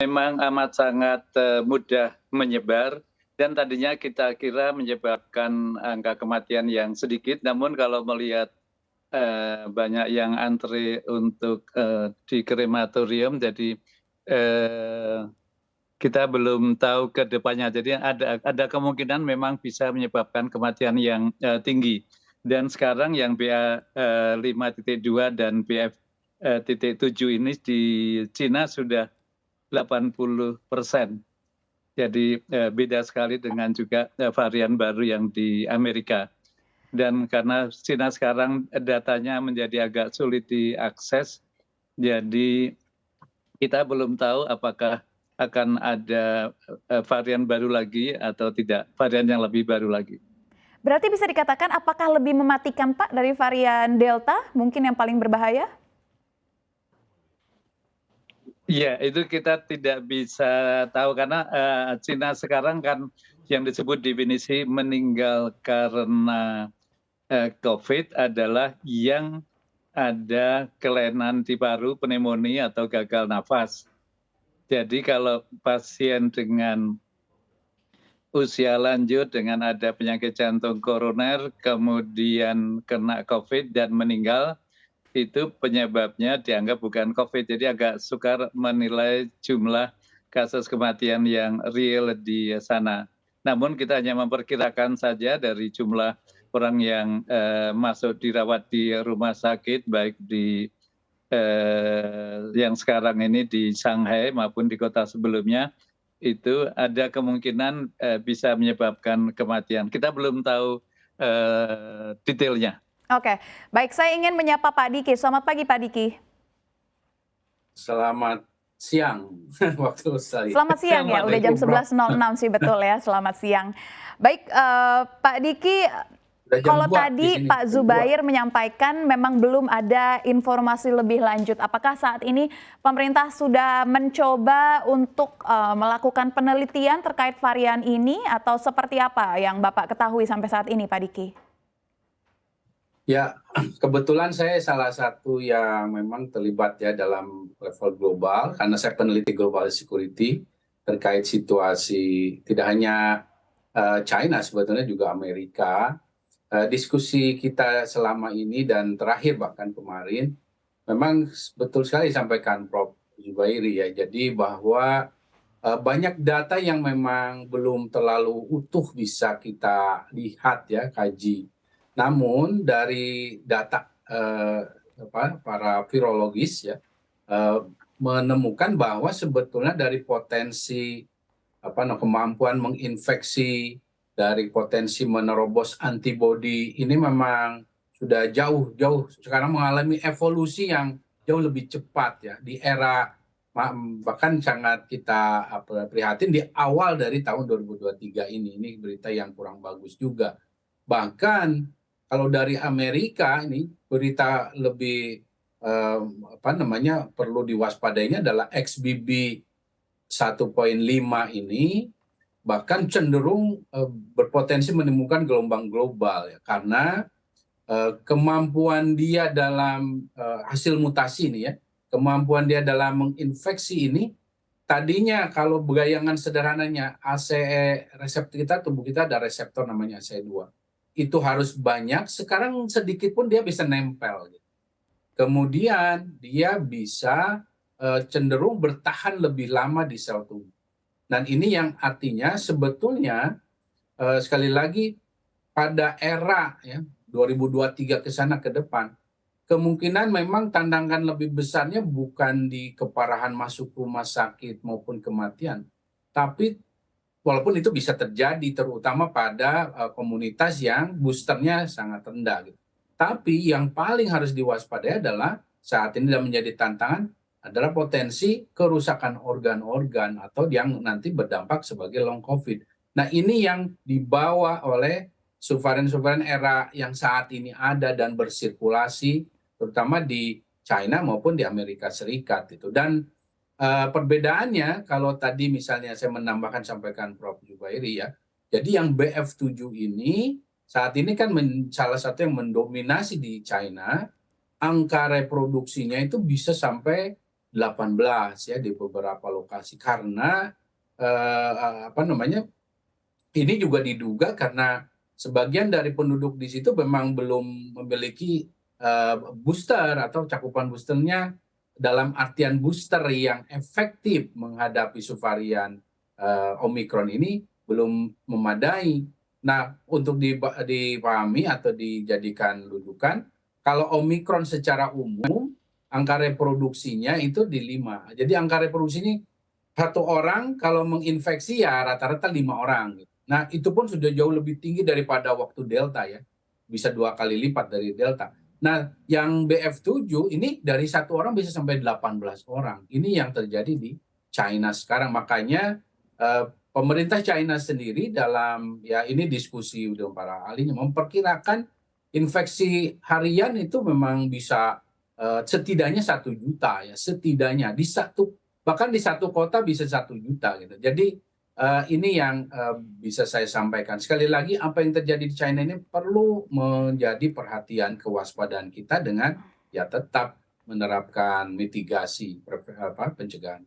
memang amat sangat mudah menyebar dan tadinya kita kira menyebabkan angka kematian yang sedikit, namun kalau melihat banyak yang antri untuk di krematorium, jadi kita belum tahu ke depannya. Jadi ada kemungkinan memang bisa menyebabkan kematian yang tinggi. Dan sekarang yang BA.5.2 dan BF.7 ini di Cina sudah 80%. Jadi beda sekali dengan juga varian baru yang di Amerika. Dan karena Cina sekarang datanya menjadi agak sulit diakses, jadi kita belum tahu apakah akan ada varian baru lagi atau tidak, varian yang lebih baru lagi. Berarti bisa dikatakan apakah lebih mematikan, Pak, dari varian Delta, mungkin yang paling berbahaya? Iya, itu kita tidak bisa tahu karena Cina sekarang kan yang disebut definisi meninggal karena COVID adalah yang ada kelainan di paru, pneumonia atau gagal nafas. Jadi kalau pasien dengan usia lanjut dengan ada penyakit jantung koroner, kemudian kena COVID dan meninggal, itu penyebabnya dianggap bukan COVID. Jadi agak sukar menilai jumlah kasus kematian yang real di sana. Namun kita hanya memperkirakan saja dari jumlah orang yang masuk dirawat di rumah sakit, baik di yang sekarang ini di Shanghai maupun di kota sebelumnya, itu ada kemungkinan bisa menyebabkan kematian. Kita belum tahu detailnya. Oke, baik, saya ingin menyapa Pak Diki. Selamat pagi, Pak Diki. Selamat siang waktu Australia. Selamat siang ya, udah jam 11.06 sih, betul ya, selamat siang. Baik, Pak Diki, kalau tadi Pak Zubair menyampaikan memang belum ada informasi lebih lanjut. Apakah saat ini pemerintah sudah mencoba untuk melakukan penelitian terkait varian ini atau seperti apa yang Bapak ketahui sampai saat ini, Pak Diki? Ya, kebetulan saya salah satu yang memang terlibat ya dalam level global karena saya peneliti global security terkait situasi tidak hanya China, sebetulnya juga Amerika. Diskusi kita selama ini dan terakhir bahkan kemarin memang betul sekali disampaikan Prof. Zubairi ya. Jadi bahwa banyak data yang memang belum terlalu utuh bisa kita lihat ya, kaji. Namun dari data para virologis ya menemukan bahwa sebetulnya dari potensi kemampuan menginfeksi, dari potensi menerobos antibodi ini memang sudah jauh sekarang mengalami evolusi yang jauh lebih cepat ya di era bahkan sangat kita prihatin di awal dari tahun 2023 ini berita yang kurang bagus juga. Bahkan kalau dari Amerika ini berita lebih perlu diwaspadainya adalah XBB 1.5 ini bahkan cenderung berpotensi menimbulkan gelombang global ya, karena kemampuan dia dalam hasil mutasi ini ya, kemampuan dia dalam menginfeksi ini tadinya kalau bayangan sederhananya ACE reseptor kita, tubuh kita ada reseptor namanya ACE2 itu harus banyak, sekarang sedikit pun dia bisa nempel gitu. Kemudian dia bisa cenderung bertahan lebih lama di sel tubuh. Dan ini yang artinya sebetulnya sekali lagi pada era ya 2023 ke sana ke depan, kemungkinan memang tantangan lebih besarnya bukan di keparahan masuk rumah sakit maupun kematian, tapi walaupun itu bisa terjadi terutama pada komunitas yang boosternya sangat rendah gitu. Tapi yang paling harus diwaspadai adalah saat ini sudah menjadi tantangan adalah potensi kerusakan organ-organ atau yang nanti berdampak sebagai long COVID. Nah ini yang dibawa oleh subvarian-subvarian era yang saat ini ada dan bersirkulasi terutama di China maupun di Amerika Serikat itu. Dan perbedaannya kalau tadi misalnya saya menambahkan sampaikan Prof. Zubairi ya, jadi yang BF7 ini saat ini kan salah satu yang mendominasi di China, angka reproduksinya itu bisa sampai 18 ya di beberapa lokasi karena apa namanya, ini juga diduga karena sebagian dari penduduk di situ memang belum memiliki booster atau cakupan boosternya dalam artian booster yang efektif menghadapi subvarian Omikron ini belum memadai. Nah, untuk dipahami atau dijadikan rujukan, kalau Omikron secara umum angka reproduksinya itu di 5. Jadi angka reproduksi ini satu orang kalau menginfeksi ya rata-rata 5 orang. Nah, itu pun sudah jauh lebih tinggi daripada waktu Delta ya. Bisa 2 kali lipat dari Delta. Nah, yang BF7 ini dari satu orang bisa sampai 18 orang. Ini yang terjadi di China sekarang. Makanya pemerintah China sendiri dalam ya ini diskusi dengan para ahlinya memperkirakan infeksi harian itu memang bisa setidaknya 1 juta ya, setidaknya bahkan di satu kota bisa 1 juta gitu. Jadi ini yang bisa saya sampaikan. Sekali lagi apa yang terjadi di China ini perlu menjadi perhatian kewaspadaan kita dengan ya tetap menerapkan mitigasi pencegahan.